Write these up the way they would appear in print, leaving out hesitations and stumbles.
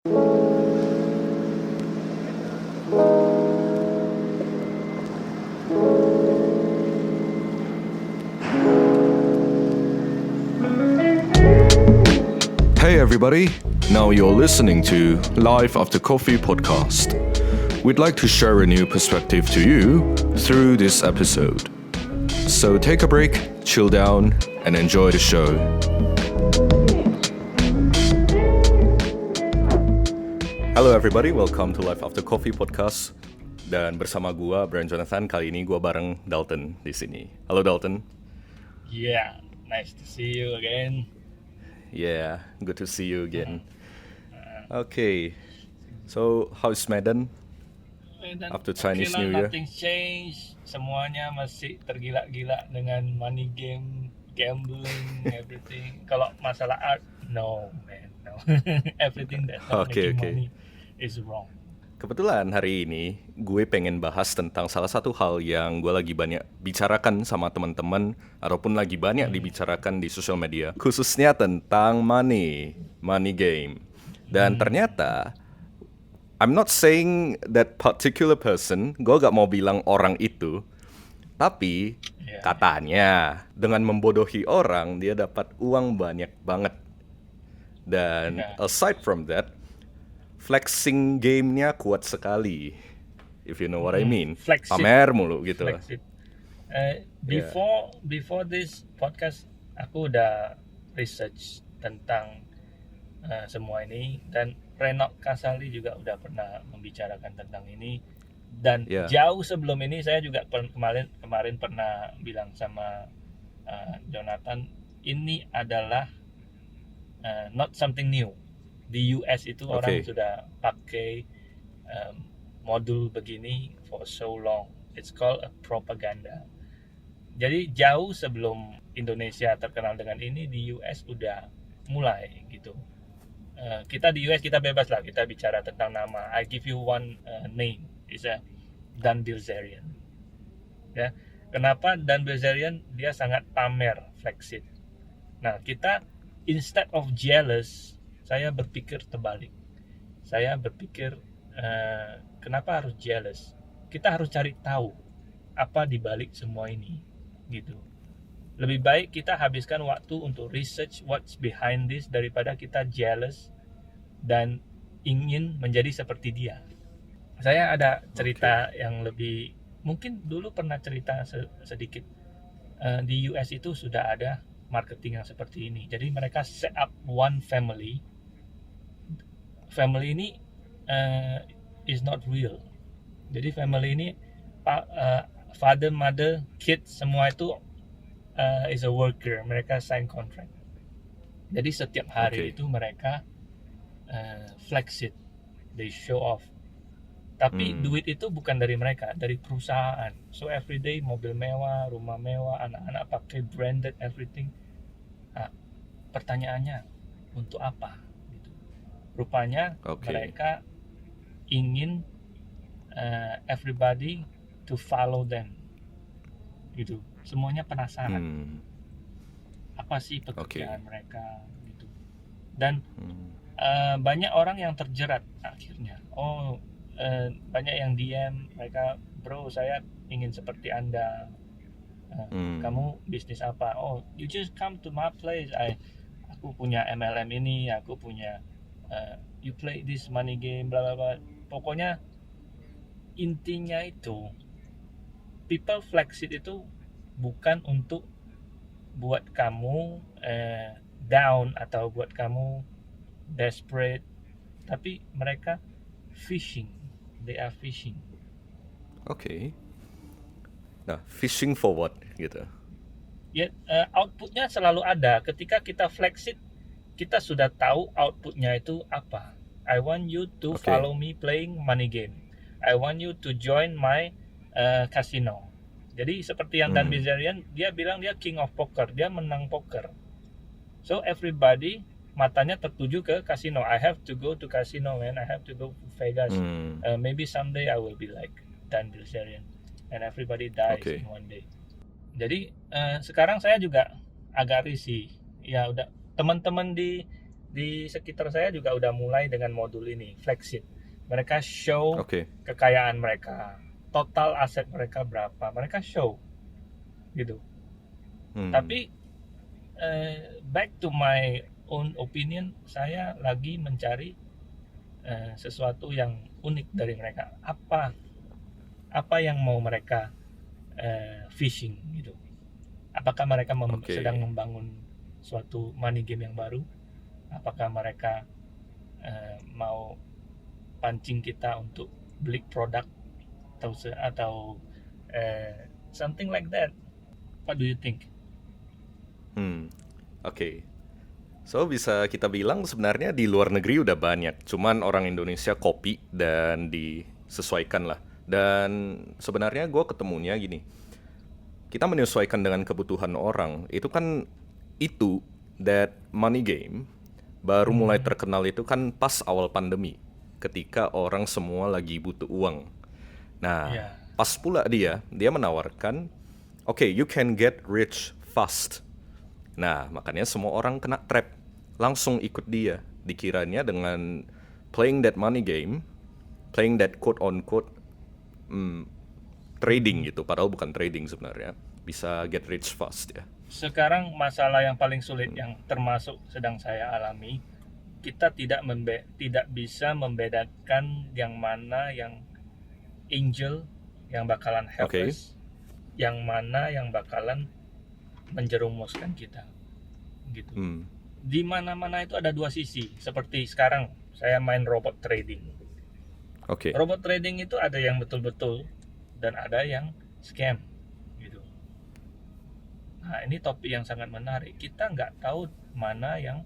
Hey everybody, now you're listening to Life After Coffee podcast. We'd like to share a new perspective to you through this episode. So take a break, chill down, and enjoy the show. Halo everybody, welcome to Life After Coffee podcast. Dan bersama gua Brian Jonathan, kali ini gua bareng Dalton di sini. Halo Dalton. Yeah, nice to see you again. Yeah, good to see you again. Okay, so how's Medan after Chinese New Year? Nothing's changed. Semuanya masih tergila-gila dengan money game, gambling, everything. Kalau masalah art, no man, no. Everything that's not making money is wrong. Kebetulan hari ini gue pengen bahas tentang salah satu hal yang gue lagi banyak bicarakan sama teman-teman ataupun lagi banyak dibicarakan di sosial media, khususnya tentang money game. Dan ternyata I'm not saying that particular person, gue gak mau bilang orang itu, tapi katanya dengan membodohi orang dia dapat uang banyak banget. Dan aside from that, flexing game-nya kuat sekali, if you know what I mean. Pamer mulu gitu. Before this podcast, aku udah research tentang semua ini, dan Renok Kasali juga udah pernah membicarakan tentang ini. Dan jauh sebelum ini saya juga kemarin pernah bilang sama Jonathan, ini adalah not something new. Di US itu orang sudah pakai modul begini for so long. It's called a propaganda. Jadi jauh sebelum Indonesia terkenal dengan ini, di US udah mulai gitu. Kita di US kita bebas lah, kita bicara tentang nama. I give you one name, is a Dan Bilzerian. Ya, kenapa Dan Bilzerian? Dia sangat pamer, flexit. Nah, kita instead of jealous, saya berpikir terbalik. Saya berpikir kenapa harus jealous? Kita harus cari tahu apa di balik semua ini, gitu. Lebih baik kita habiskan waktu untuk research what's behind this daripada kita jealous dan ingin menjadi seperti dia. Saya ada cerita yang lebih, mungkin dulu pernah cerita sedikit. Di US itu sudah ada marketing yang seperti ini. Jadi mereka set up one family. Family ini is not real. Jadi family ini father, mother, kids semua itu is a worker. Mereka sign contract. Jadi setiap hari itu mereka flex it, they show off. Tapi duit itu bukan dari mereka, dari perusahaan. So everyday mobil mewah, rumah mewah, anak-anak pakai branded everything. Nah, pertanyaannya untuk apa? Rupanya mereka ingin everybody to follow them, gitu. Semuanya penasaran apa sih pekerjaan mereka, gitu. Dan banyak orang yang terjerat akhirnya. Banyak yang DM mereka, bro, saya ingin seperti Anda. Kamu bisnis apa? Oh, you just come to my place. Aku punya MLM ini, aku punya you play this money game, bla bla bla. Pokoknya intinya itu people flex it itu bukan untuk buat kamu down atau buat kamu desperate, tapi mereka fishing. They are fishing. Nah, fishing for what gitu? Ya, outputnya selalu ada. Ketika kita flex it, kita sudah tahu outputnya itu apa. I want you to follow me playing money game. I want you to join my casino. Jadi seperti yang Dan Bilzerian, dia bilang dia king of poker, dia menang poker. So everybody matanya tertuju ke casino. I have to go to casino, man. I have to go to Vegas. Maybe someday I will be like Dan Bilzerian, and everybody dies in one day. Jadi sekarang saya juga agak risih. Ya udah, teman-teman di di sekitar saya juga udah mulai dengan modul ini, Flexit. Mereka show Oke. kekayaan mereka, total aset mereka berapa, mereka show gitu. Tapi back to my own opinion, saya lagi mencari sesuatu yang unik dari mereka. Apa yang mau mereka fishing gitu. Apakah mereka Oke. sedang membangun suatu money game yang baru? Apakah mereka mau pancing kita untuk beli produk atau something like that? What do you think? Oke. So bisa kita bilang sebenarnya di luar negeri udah banyak, cuman orang Indonesia copy dan disesuaikan lah. Dan sebenarnya gue ketemunya gini, kita menyesuaikan dengan kebutuhan orang. Itu kan that money game baru mulai terkenal itu kan pas awal pandemi, ketika orang semua lagi butuh uang. Nah, Ya. pas pula dia menawarkan, okay, you can get rich fast. Nah, makanya semua orang kena trap, langsung ikut dia. Dikiranya dengan playing that money game, playing that quote on quote trading gitu, padahal bukan trading sebenarnya, bisa get rich fast ya. Sekarang masalah yang paling sulit yang termasuk sedang saya alami, kita tidak bisa membedakan yang mana yang angel yang bakalan helpless, yang mana yang bakalan menjerumuskan kita gitu. Di mana-mana itu ada dua sisi. Seperti sekarang saya main robot trading. Oke. Robot trading itu ada yang betul-betul dan ada yang scam gitu. Nah, ini topik yang sangat menarik. Kita nggak tahu mana yang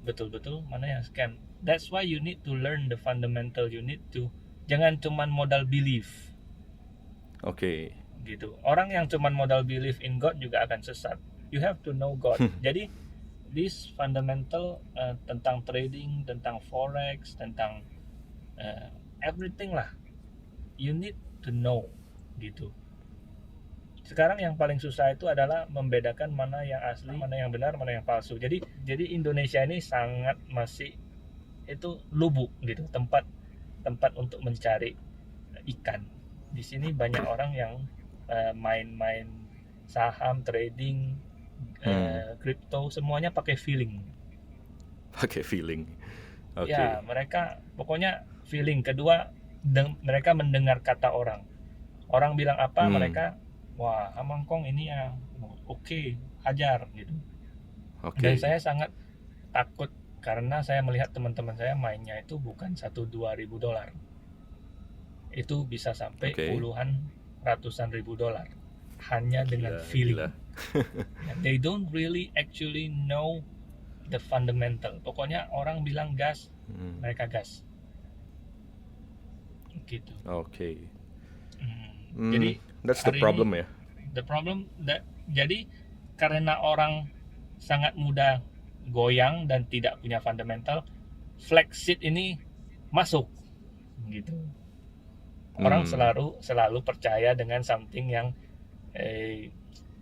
betul-betul, mana yang scam. That's why you need to learn the fundamental. You need to, jangan cuman modal belief Oke. gitu. Orang yang cuman modal belief in God juga akan sesat. You have to know God. Jadi this fundamental tentang trading, tentang forex, tentang everything lah, you need to know gitu. Sekarang yang paling susah itu adalah membedakan mana yang asli, mana yang benar, mana yang palsu. Jadi Indonesia ini sangat masih itu lubuk gitu, tempat untuk mencari ikan. Di sini banyak orang yang main-main saham, trading, kripto, semuanya pakai feeling. Pakai feeling. Oke. Ya, mereka pokoknya feeling. Kedua, mereka mendengar kata orang. Orang bilang apa, mereka, wah, Amangkong ini ya, oke, hajar gitu. Oke. Dan saya sangat takut karena saya melihat teman-teman saya mainnya itu bukan 1-2 ribu dolar. Itu bisa sampai puluhan, ratusan ribu dolar hanya dengan feeling. They don't really actually know the fundamental. Pokoknya orang bilang gas, mereka gas. Gitu. Oke. Jadi that's the problem ya. The problem jadi karena orang sangat mudah goyang dan tidak punya fundamental, Flexit ini masuk gitu. Orang selalu percaya dengan something yang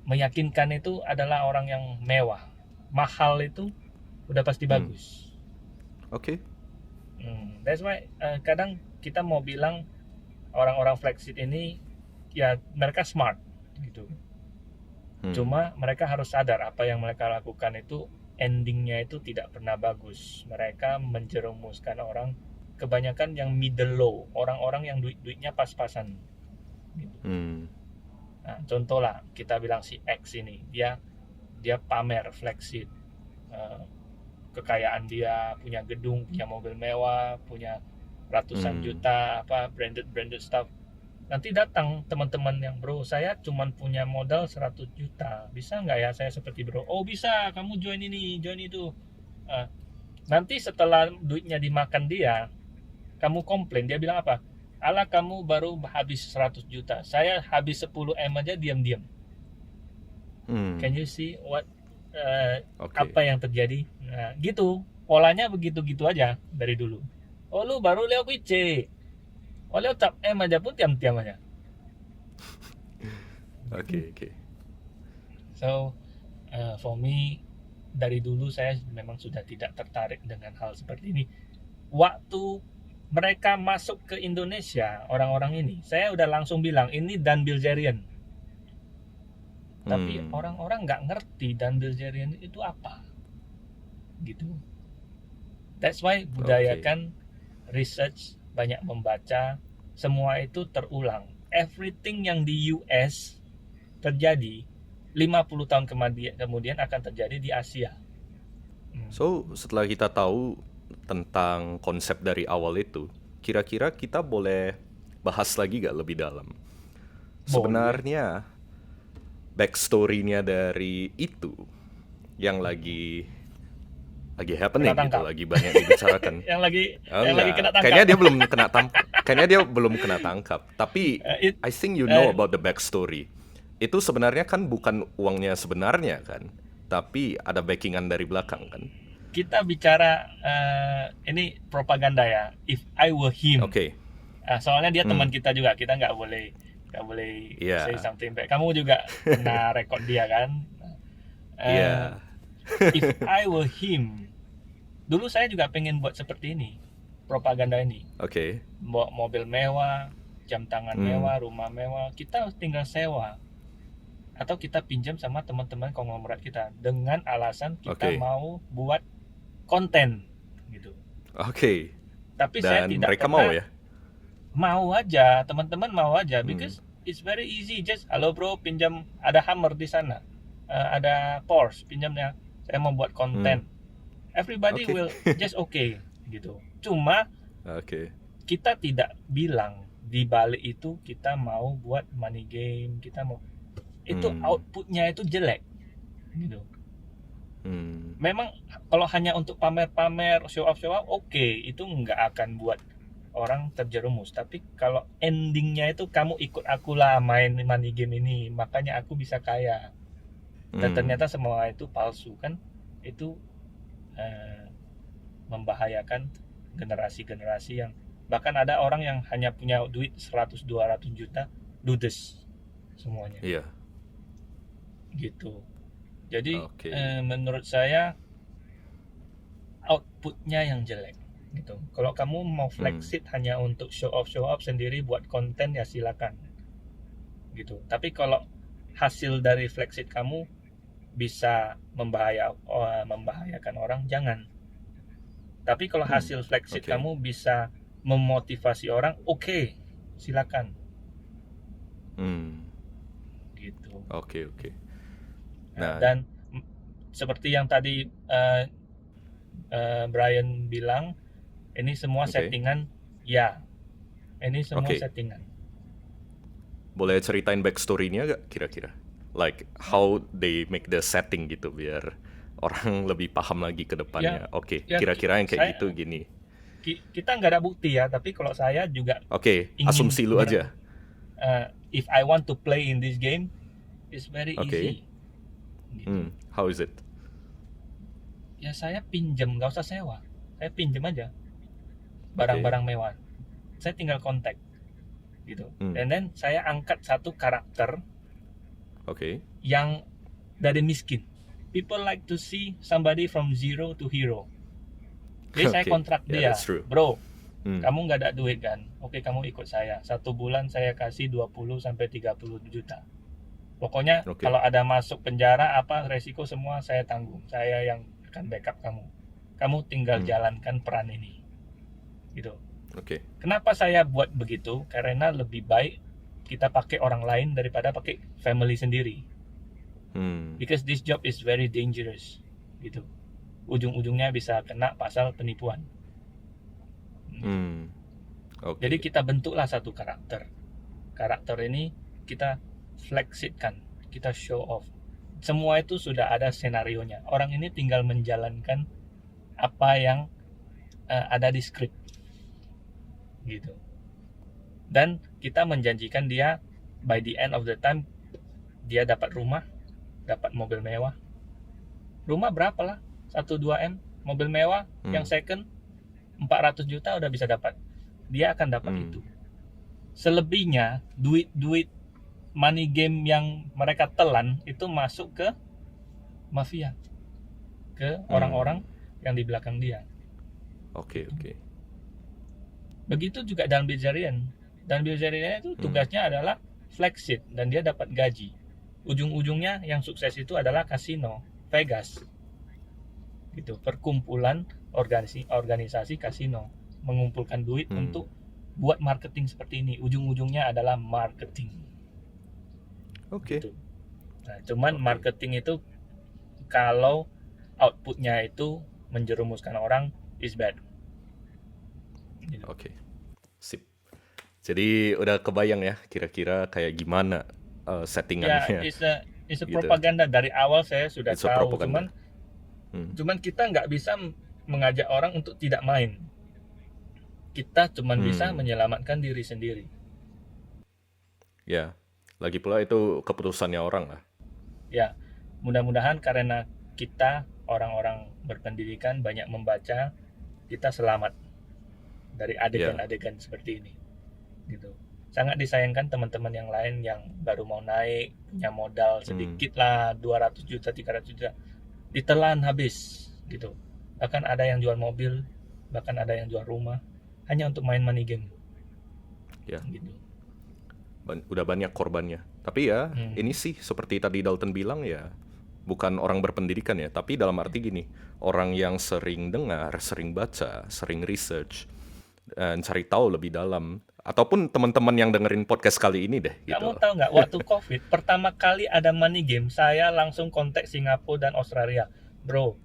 meyakinkan itu adalah orang yang mewah, mahal itu udah pasti bagus. Oke. That's why kadang kita mau bilang orang-orang Flexit ini ya mereka smart gitu. Cuma mereka harus sadar apa yang mereka lakukan itu endingnya itu tidak pernah bagus. Mereka menjerumuskan orang, kebanyakan yang middle low, orang-orang yang duitnya pas-pasan gitu. Nah, contoh lah kita bilang si X ini, dia pamer Flexit, kekayaan dia, punya gedung, punya mobil mewah, punya ratusan juta branded stuff. Nanti datang teman-teman yang, bro, saya cuma punya modal 100 juta, bisa nggak ya saya seperti bro? Oh bisa, kamu join ini, join itu. Nanti setelah duitnya dimakan dia, kamu komplain, dia bilang apa? Ala, kamu baru habis 100 juta, saya habis 10 M aja diam-diam. Can you see what apa yang terjadi? Nah, gitu, polanya begitu-gitu aja dari dulu. Oh lu baru leo kuice, oh leo cap M aja pun diam-diam aja. Oke. So for me dari dulu saya memang sudah tidak tertarik dengan hal seperti ini. Waktu mereka masuk ke Indonesia, orang-orang ini, saya udah langsung bilang ini Dan Bilzerian. Tapi orang-orang nggak ngerti Dan Bilzerian itu apa, gitu. That's why budayakan research, banyak membaca, semua itu terulang. Everything yang di US terjadi 50 tahun kemudian akan terjadi di Asia. So, setelah kita tahu tentang konsep dari awal itu, kira-kira kita boleh bahas lagi gak lebih dalam? Sebenarnya backstory-nya dari itu yang lagi happening gitu, lagi banyak dibicarakan. yang lagi kena tangkap. Kayaknya dia belum kena tangkap. Tapi I think you know about the backstory. Itu sebenarnya kan bukan uangnya sebenarnya kan, tapi ada backingan dari belakang kan. Kita bicara ini propaganda ya. If I were him. Oke. Soalnya dia teman kita juga. Kita nggak boleh say something back. Kamu juga pernah rekod dia kan. If I were him, dulu saya juga pengen buat seperti ini, propaganda ini. Oke. Bawa mobil mewah, jam tangan mewah, rumah mewah. Kita tinggal sewa atau kita pinjam sama teman-teman konglomerat kita dengan alasan kita mau buat konten gitu. Oke. Tapi dan saya tidak mereka pernah, mau ya? Mau aja, teman-teman mau aja, because it's very easy. Just halo bro, pinjam, ada Hummer di sana, ada Porsche, pinjamnya. Saya mau buat konten. Everybody will just gitu. Cuma kita tidak bilang di balik itu kita mau buat money game, kita mau itu outputnya itu jelek gitu. Memang kalau hanya untuk pamer-pamer, show off itu nggak akan buat orang terjerumus. Tapi kalau endingnya itu kamu ikut aku lah main money game ini, makanya aku bisa kaya. Dan ternyata semua itu palsu kan, itu membahayakan generasi-generasi yang bahkan ada orang yang hanya punya duit 100-200 juta ludes semuanya. Iya. Gitu. Jadi menurut saya outputnya yang jelek gitu. Kalau kamu mau flexit hanya untuk show off sendiri buat konten ya silakan. Gitu. Tapi kalau hasil dari flexit kamu bisa membahayakan orang, jangan. Tapi kalau hasil flexit kamu bisa memotivasi orang, silakan. Gitu. Oke. Nah, dan seperti yang tadi Brian bilang, ini semua settingan. Ya, ini semua settingan. Boleh ceritain backstory-nya gak kira-kira? Like how they make the setting gitu biar orang lebih paham lagi ke depannya. Kira-kira yang kayak gitu gini. Kita nggak ada bukti ya, tapi kalau saya juga asumsi lu aja. If I want to play in this game, it's very easy. Gitu. How is it? Ya saya pinjam, nggak usah sewa. Saya pinjam aja barang-barang mewah. Saya tinggal kontak gitu. And then saya angkat satu karakter yang dari miskin. People like to see somebody from zero to hero. Jadi saya kontrak dia, bro, kamu nggak ada duit kan? Kamu ikut saya. 1 bulan saya kasih 20-30 juta. Pokoknya kalau ada masuk penjara resiko semua saya tanggung. Saya yang akan backup kamu. Kamu tinggal jalankan peran ini. Gitu. Kenapa saya buat begitu? Karena lebih baik kita pakai orang lain daripada pakai family sendiri. Because this job is very dangerous. Gitu. Ujung-ujungnya bisa kena pasal penipuan. Jadi kita bentuklah satu karakter. Karakter ini kita flexitkan, kita show off. Semua itu sudah ada senarionya. Orang ini tinggal menjalankan apa yang ada di skrip. Gitu. Dan kita menjanjikan dia by the end of the time dia dapat rumah, dapat mobil mewah. Rumah berapa lah? 1-2 M, mobil mewah yang second 400 juta udah bisa dapat. Dia akan dapat itu. Selebihnya duit money game yang mereka telan itu masuk ke mafia. ke orang-orang yang di belakang dia. Oke. Begitu juga dalam Bilzerian. Dan Bilzerian itu tugasnya adalah flagship dan dia dapat gaji. Ujung-ujungnya yang sukses itu adalah kasino, Vegas. Gitu, perkumpulan organisasi kasino mengumpulkan duit untuk buat marketing seperti ini. Ujung-ujungnya adalah marketing. Oke. Gitu. Nah, cuman marketing itu kalau outputnya itu menjerumuskan orang is bad. Gitu. Oke. Sip. Jadi udah kebayang ya kira-kira kayak gimana Ya, settingannya. it's a Gitu. propaganda. Dari awal saya sudah It's a tahu. propaganda. Cuman kita nggak bisa mengajak orang untuk tidak main. Kita cuman bisa menyelamatkan diri sendiri. Ya, lagi pula itu keputusannya orang lah. Ya, mudah-mudahan karena kita orang-orang berpendidikan banyak membaca, kita selamat dari adegan-adegan seperti ini. Gitu. Sangat disayangkan teman-teman yang lain yang baru mau naik, punya modal sedikit lah, 200 juta, 300 juta, ditelan habis gitu. Bahkan ada yang jual mobil, bahkan ada yang jual rumah hanya untuk main money game. Ya. Gitu. Udah banyak korbannya. Tapi ya, ini sih seperti tadi Dalton bilang ya, bukan orang berpendidikan ya, tapi dalam arti gini, orang yang sering dengar, sering baca, sering research, dan cari tahu lebih dalam. Ataupun teman-teman yang dengerin podcast kali ini deh. Gitu. Kamu tahu nggak, waktu COVID, pertama kali ada money game, saya langsung kontak Singapura dan Australia. Bro,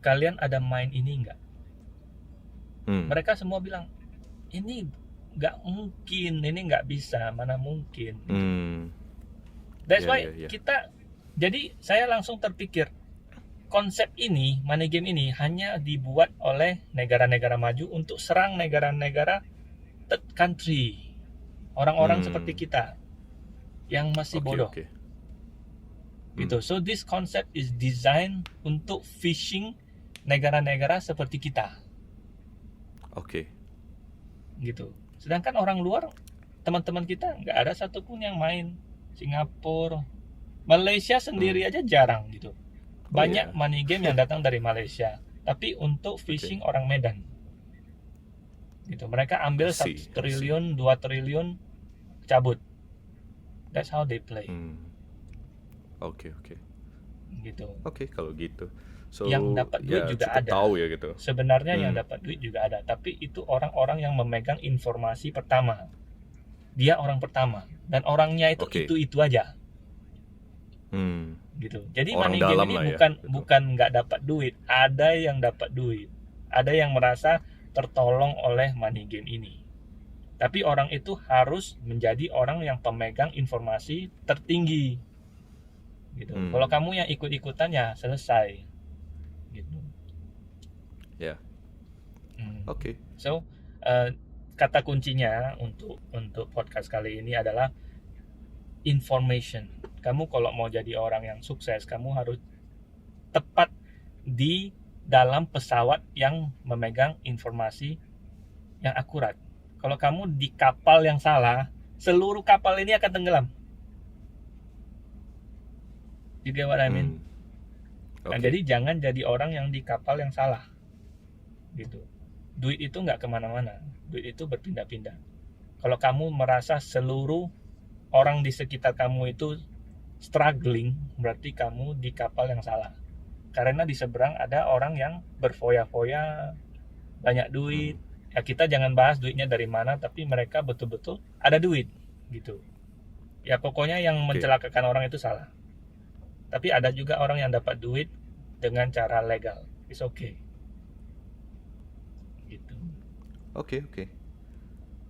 kalian ada main ini nggak? Mereka semua bilang, ini nggak mungkin, ini nggak bisa, mana mungkin. That's why kita, jadi saya langsung terpikir, konsep ini, money game ini hanya dibuat oleh negara-negara maju untuk serang negara-negara third country, orang-orang seperti kita yang masih bodoh. Gitu. So this concept is designed untuk phishing negara-negara seperti kita. Gitu. Sedangkan orang luar, teman-teman kita nggak ada satupun yang main. Singapura, Malaysia sendiri aja jarang gitu. Banyak money game yang datang dari Malaysia, tapi untuk phishing orang Medan. Gitu. Mereka ambil 1 triliun, 2 triliun, cabut. That's how they play. Gitu. Kalau gitu. So, yang dapat duit juga ada. Tahu ya gitu. Sebenarnya yang dapat duit juga ada, tapi itu orang-orang yang memegang informasi pertama. Dia orang pertama dan orangnya itu itu aja. Gitu. Jadi money game ini bukan nggak dapat duit, ada yang dapat duit, ada yang merasa tertolong oleh money game ini. Tapi orang itu harus menjadi orang yang pemegang informasi tertinggi. Gitu. Kalau kamu yang ikut-ikutan ya selesai. Gitu. Ya. So, kata kuncinya untuk podcast kali ini adalah information. Kamu kalau mau jadi orang yang sukses, kamu harus tepat di dalam pesawat yang memegang informasi yang akurat. Kalau kamu di kapal yang salah, seluruh kapal ini akan tenggelam. You get what I mean? Nah, jadi jangan jadi orang yang di kapal yang salah. Gitu. Duit itu nggak kemana-mana. Duit itu berpindah-pindah. Kalau kamu merasa seluruh orang di sekitar kamu itu struggling, berarti kamu di kapal yang salah. Karena di seberang ada orang yang berfoya-foya, banyak duit. Ya kita jangan bahas duitnya dari mana, tapi mereka betul-betul ada duit, gitu. Ya pokoknya yang mencelakakan orang itu salah. Tapi ada juga orang yang dapat duit dengan cara legal. It's okay. Gitu. Oke.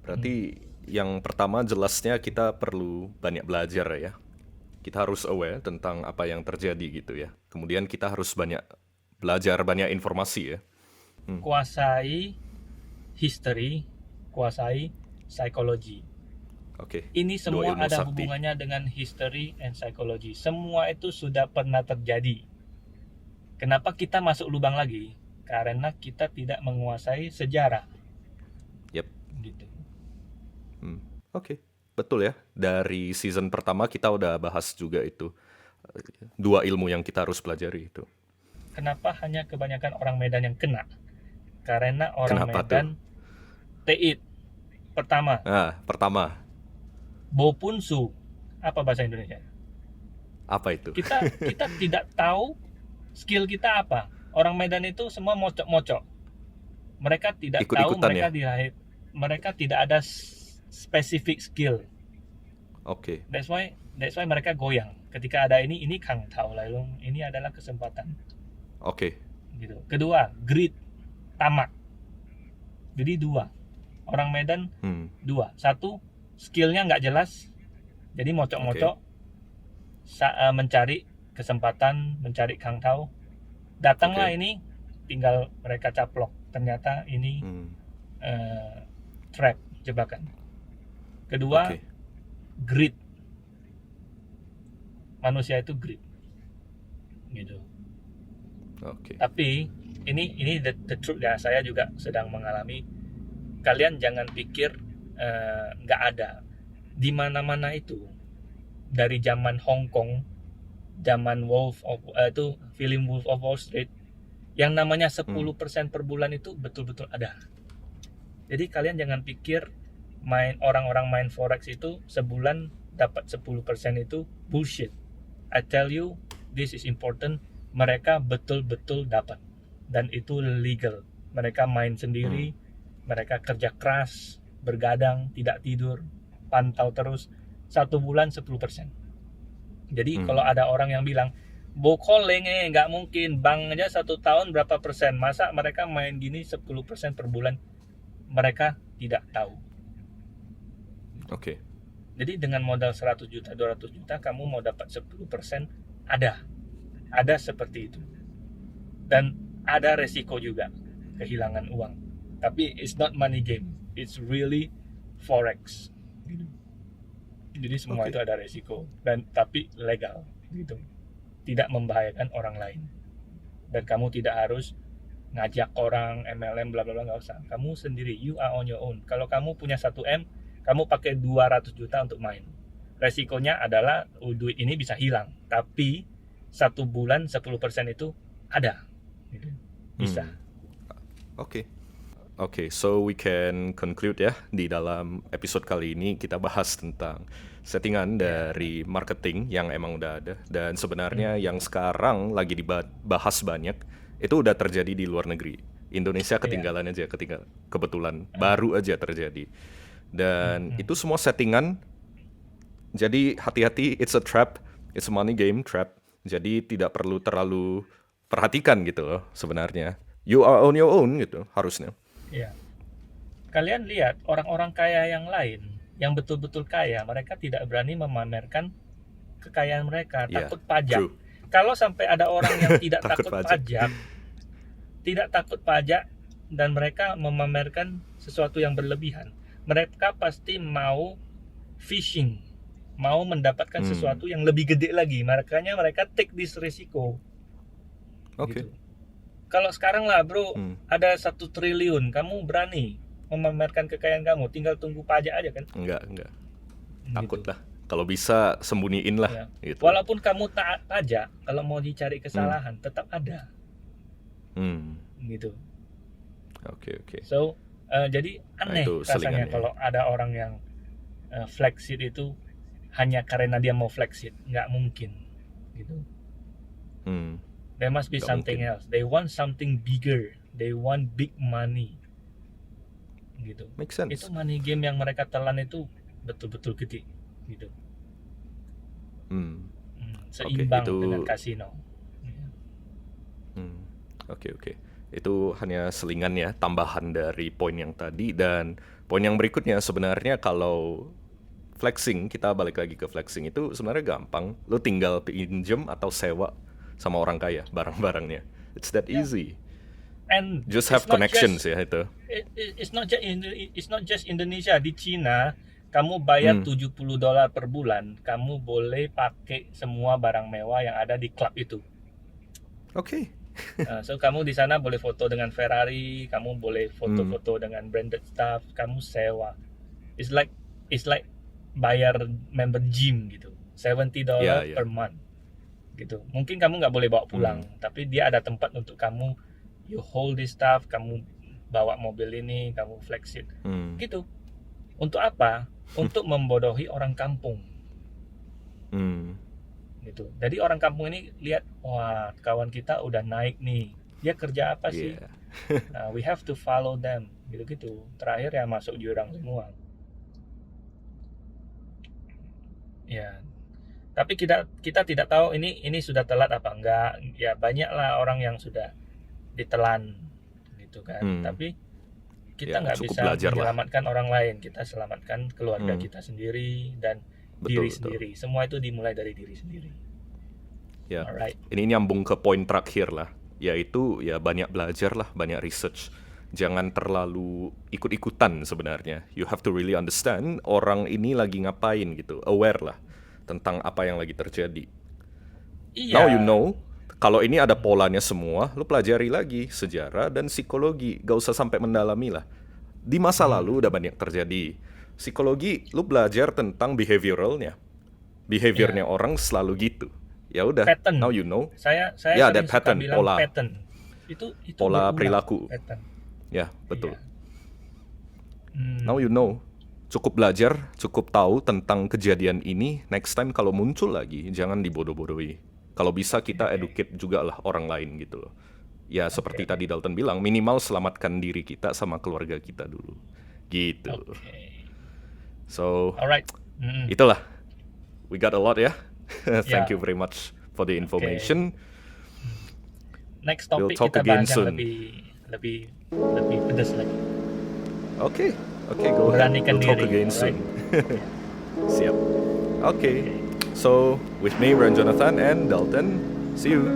Berarti yang pertama jelasnya kita perlu banyak belajar ya. Kita harus aware tentang apa yang terjadi gitu ya. Kemudian kita harus banyak belajar, banyak informasi ya. Kuasai history, kuasai psikologi. Ini semua ada hubungannya dengan history and psychology. Semua itu sudah pernah terjadi. Kenapa kita masuk lubang lagi? Karena kita tidak menguasai sejarah. Gitu. Betul ya. Dari season pertama kita udah bahas juga itu. 2 ilmu yang kita harus pelajari itu. kenapa hanya kebanyakan orang Medan yang kena? Karena orang Kenapa Medan teit. Pertama, Pertama, bopunsu. Apa bahasa Indonesia? apa itu? Kita tidak tahu skill kita apa. Orang Medan itu semua mocok-mocok. Mereka tidak tahu, Ikut-ikutan mereka tidak ada specific skill. Oke. That's why mereka goyang. Ketika ada ini Kang Tao Lailong, ini adalah kesempatan. Oke. Gitu. Kedua, grit, tamak. Jadi 2. Orang Medan 2. 1, skillnya nggak jelas. Jadi mocok-mocok. Mencari kesempatan, mencari Kang Tao. Datanglah ini, tinggal mereka caplok. Ternyata ini trap, jebakan. Kedua, grit. Manusia itu grit. Gitu. Oke. Tapi ini the truth ya, saya juga sedang mengalami. Kalian jangan pikir nggak ada. Di mana-mana itu, dari zaman Hong Kong, zaman film Wolf of Wall Street, yang namanya 10% per bulan itu betul-betul ada. Jadi kalian jangan pikir orang-orang main forex itu sebulan dapat 10% itu bullshit. I tell you, this is important. Mereka betul-betul dapat, dan itu legal. Mereka main sendiri, mereka kerja keras, bergadang, tidak tidur, pantau terus. 1 bulan 10%. Jadi kalau ada orang yang bilang bokoleng nggak mungkin, bank aja 1 tahun berapa persen, masa mereka main gini 10% per bulan? Mereka tidak tahu. Oke. Jadi dengan modal 100 juta, 200 juta, kamu mau dapat 10%, ada seperti itu. Dan ada resiko juga, kehilangan uang. Tapi it's not money game, it's really forex. Gitu. Jadi semua itu ada resiko, dan tapi legal gitu. Tidak membahayakan orang lain. Dan kamu tidak harus ngajak orang MLM bla bla bla, nggak usah. Kamu sendiri, you are on your own. Kalau kamu punya 1M, kamu pakai 200 juta untuk main. Resikonya adalah duit ini bisa hilang, tapi 1 bulan 10% itu ada. Gitu. Bisa. Oke, so we can conclude ya, di dalam episode kali ini kita bahas tentang settingan dari marketing yang emang udah ada, dan sebenarnya yang sekarang lagi dibahas banyak itu udah terjadi di luar negeri. Indonesia ketinggalan aja, kebetulan baru aja terjadi. Dan itu semua settingan. Jadi hati-hati, it's a trap, it's a money game trap. Jadi tidak perlu terlalu perhatikan gitu loh sebenarnya. You are on your own gitu harusnya. Ya. Kalian lihat orang-orang kaya yang lain, yang betul-betul kaya, mereka tidak berani memamerkan kekayaan mereka, takut pajak. True. Kalau sampai ada orang yang tidak takut pajak, dan mereka memamerkan sesuatu yang berlebihan, mereka pasti mau fishing, mau mendapatkan sesuatu yang lebih gede lagi. Makanya mereka take this risiko. Oke. Gitu. Kalau sekarang lah bro, ada 1 triliun, kamu berani memamerkan kekayaan kamu, tinggal tunggu pajak aja kan? Enggak. Gitu. Takut lah. Kalau bisa sembunyiin lah. Gitu. Walaupun kamu taat pajak, kalau mau dicari kesalahan tetap ada. Gitu. Oke. So, jadi aneh rasanya kalau ada orang yang flexit itu hanya karena dia mau flexit, nggak mungkin. Gitu. There must be something else. They want something bigger. They want big money. Gitu. Make sense. Itu money game yang mereka telan itu betul-betul gede. Gitu. Seimbang dengan kasino. Oke. Itu hanya selingan ya, tambahan dari poin yang tadi. Dan poin yang berikutnya sebenarnya kalau flexing, kita balik lagi ke flexing, itu sebenarnya gampang. Lo tinggal pinjem atau sewa sama orang kaya barang-barangnya. It's that easy. And just have connections ya itu. It's not just Indonesia. Di Cina, kamu bayar $70 per bulan, kamu boleh pakai semua barang mewah yang ada di klub itu. Oke. So kamu di sana boleh foto dengan Ferrari, kamu boleh foto-foto dengan branded stuff, kamu sewa. It's like bayar member gym gitu. $70 per month. gitu. Mungkin kamu nggak boleh bawa pulang, tapi dia ada tempat untuk kamu. You hold this stuff, kamu bawa mobil ini, kamu flex it, gitu. Untuk apa? Untuk membodohi orang kampung. Gitu. Jadi orang kampung ini lihat, wah kawan kita udah naik nih, dia kerja apa sih? Yeah. Nah, we have to follow them, gitu-gitu. Terakhir ya masuk jurang semua. Ya, tapi kita tidak tahu ini sudah telat apa enggak. Ya banyaklah orang yang sudah ditelan, gitu kan. Tapi kita nggak cukup bisa belajar lah. menyelamatkan orang lain, kita selamatkan keluarga kita sendiri dan diri Betul. sendiri. Semua itu dimulai dari diri sendiri. Ya. Alright. Ini nyambung ke poin terakhir lah, yaitu ya banyak belajar lah, banyak research. Jangan terlalu ikut-ikutan sebenarnya. You have to really understand orang ini lagi ngapain gitu, aware lah tentang apa yang lagi terjadi. Iya. Now you know, kalau ini ada polanya semua, lu pelajari lagi sejarah dan psikologi. Gak usah sampai mendalami lah. Di masa lalu udah banyak terjadi. Psikologi, lu belajar tentang behavioralnya. Behaviornya orang selalu gitu. Ya udah, Pattern. now you know. Saya Ya, sering ada suka pattern, bilang pola. pattern. Itu Pola berulang, perilaku. pattern. Ya, betul. Iya. Now you know. Cukup belajar, cukup tahu tentang kejadian ini. Next time kalau muncul lagi, jangan dibodoh-bodohi. Kalau bisa kita educate juga lah orang lain gitu loh. Ya seperti tadi Dalton bilang, minimal selamatkan diri kita sama keluarga kita dulu. Gitu. Okay. So, Alright. itulah. We got a lot ya. Thank Yeah. you very much for the information. Next We'll topik talk kita again bahas yang soon. lebih pedas lagi. Okay, go ahead. Beranikan We'll talk diri, again soon. alright? Siap. Okay. So, with me, Ren Jonathan and Dalton. See you.